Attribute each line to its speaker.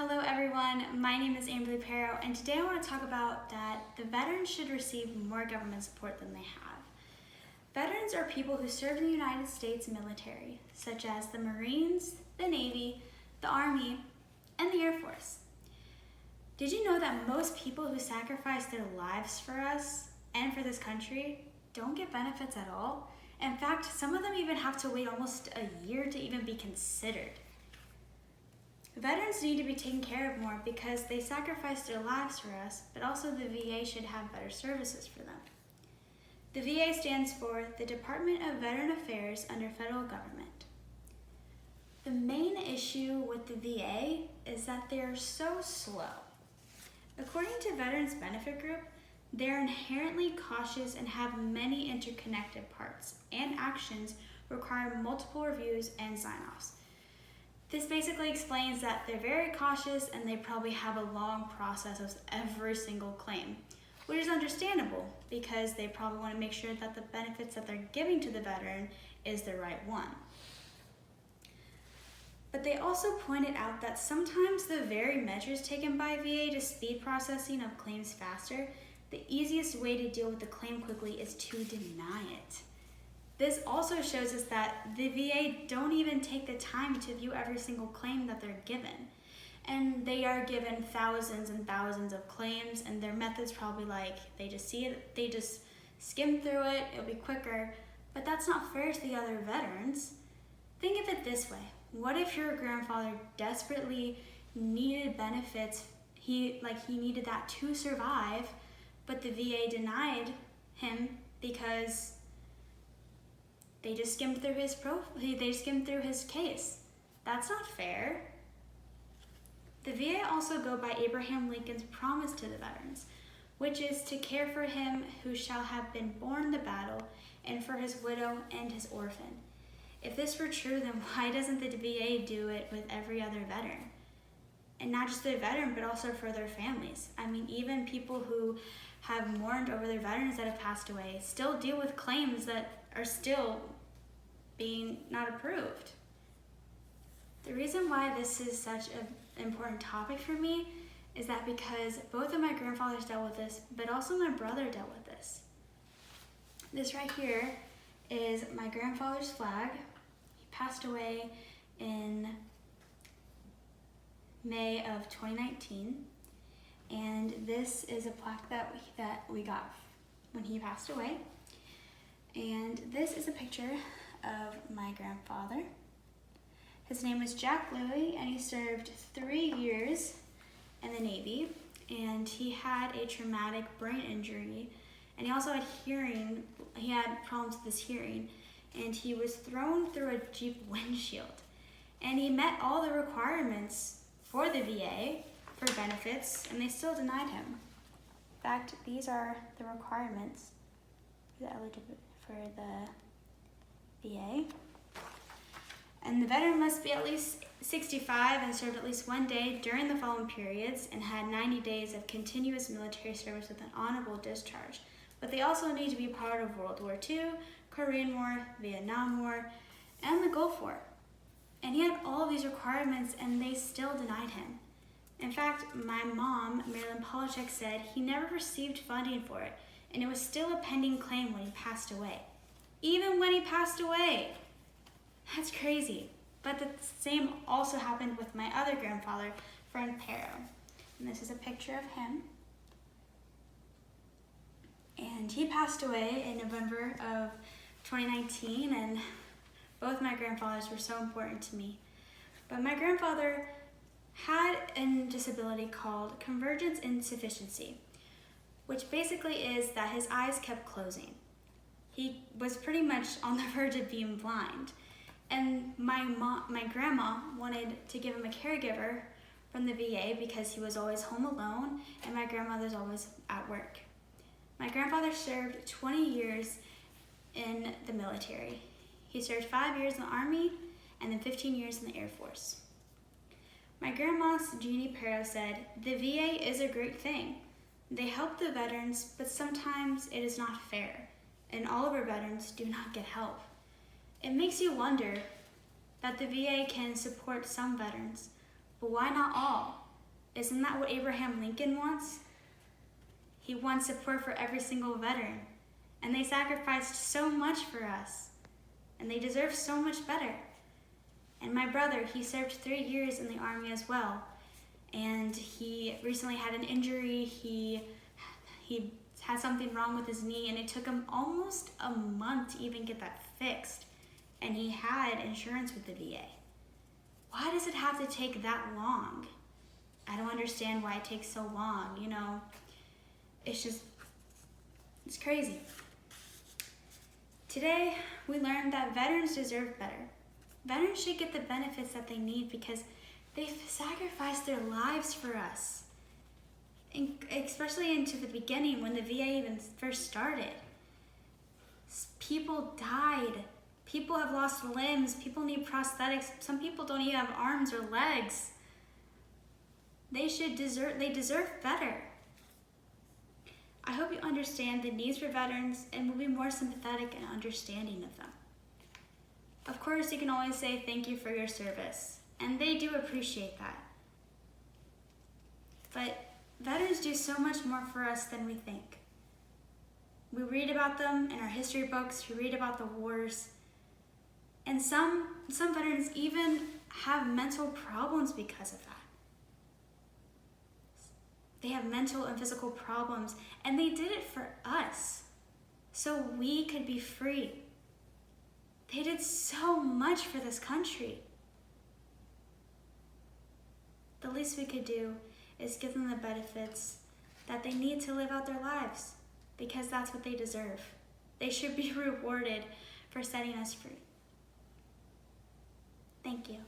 Speaker 1: Hello everyone, my name is Amberly Perro, and today I want to talk about that the veterans should receive more government support than they have. Veterans are people who served in the United States military, such as the Marines, the Navy, the Army, and the Air Force. Did you know that most people who sacrifice their lives for us and for this country don't get benefits at all? In fact, some of them even have to wait almost a year to even be considered. Veterans need to be taken care of more because they sacrificed their lives for us, but also the VA should have better services for them. The VA stands for the Department of Veteran Affairs under federal government. The main issue with the VA is that they are so slow. According to Veterans Benefit Group, they are inherently cautious and have many interconnected parts, and actions require multiple reviews and sign-offs. This basically explains that they're very cautious and they probably have a long process of every single claim, which is understandable because they probably want to make sure that the benefits that they're giving to the veteran is the right one. But they also pointed out that sometimes the very measures taken by VA to speed processing of claims faster, the easiest way to deal with the claim quickly is to deny it. This also shows us that the VA don't even take the time to view every single claim that they're given. And they are given thousands and thousands of claims, and their method's probably like, they just see it, they just skim through it, it'll be quicker. But that's not fair to the other veterans. Think of it this way. What if your grandfather desperately needed benefits, he needed that to survive, but the VA denied him because they just skimmed through his case. That's not fair. The VA also go by Abraham Lincoln's promise to the veterans, which is to care for him who shall have been born in the battle, and for his widow and his orphan. If this were true, then why doesn't the VA do it with every other veteran? And not just the veteran, but also for their families. I mean, even people who have mourned over their veterans that have passed away still deal with claims that are still being not approved. The reason why this is such an important topic for me is that because both of my grandfathers dealt with this, but also my brother dealt with this. This right here is my grandfather's flag. He passed away in May of 2019. And this is a plaque that we got when he passed away. And this is a picture of my grandfather. His name was Jack Louie, and he served 3 years in the Navy, and he had a traumatic brain injury, and he also had he had problems with his hearing, and he was thrown through a Jeep windshield. And he met all the requirements for the VA for benefits, and they still denied him. In fact, these are the requirements for the VA. And the veteran must be at least 65 and served at least 1 day during the following periods and had 90 days of continuous military service with an honorable discharge. But they also need to be part of World War II, Korean War, Vietnam War, and the Gulf War. And he had all of these requirements, and they still denied him. In fact, my mom, Marilyn Polachek, said he never received funding for it, and it was still a pending claim when he passed away. Even when he passed away! That's crazy. But the same also happened with my other grandfather, Friend Perro. And this is a picture of him. And he passed away in November of 2019, and both my grandfathers were so important to me. But my grandfather had a disability called convergence insufficiency, which basically is that his eyes kept closing. He was pretty much on the verge of being blind. And my grandma wanted to give him a caregiver from the VA because he was always home alone and my grandmother's always at work. My grandfather served 20 years in the military. He served 5 years in the Army and then 15 years in the Air Force. My grandma, Jeannie Perro, said, "The VA is a great thing. They help the veterans, but sometimes it is not fair, and all of our veterans do not get help. It makes you wonder that the VA can support some veterans, but why not all? Isn't that what Abraham Lincoln wants? He wants support for every single veteran. And they sacrificed so much for us. And they deserve so much better. And my brother, he served 3 years in the Army as well. And he recently had an injury. He had something wrong with his knee, and it took him almost a month to even get that fixed. And he had insurance with the VA. Why does it have to take that long? I don't understand why it takes so long, you know. It's crazy. Today, we learned that veterans deserve better. Veterans should get the benefits that they need because they've sacrificed their lives for us. And especially into the beginning when the VA even first started. People died. People have lost limbs. People need prosthetics. Some people don't even have arms or legs. They deserve better. I hope you understand the needs for veterans and will be more sympathetic and understanding of them. Of course, you can always say thank you for your service, and they do appreciate that. But veterans do so much more for us than we think. We read about them in our history books, we read about the wars, and some veterans even have mental problems because of that. They have mental and physical problems, and they did it for us, so we could be free. They did so much for this country. The least we could do is give them the benefits that they need to live out their lives, because that's what they deserve. They should be rewarded for setting us free. Thank you.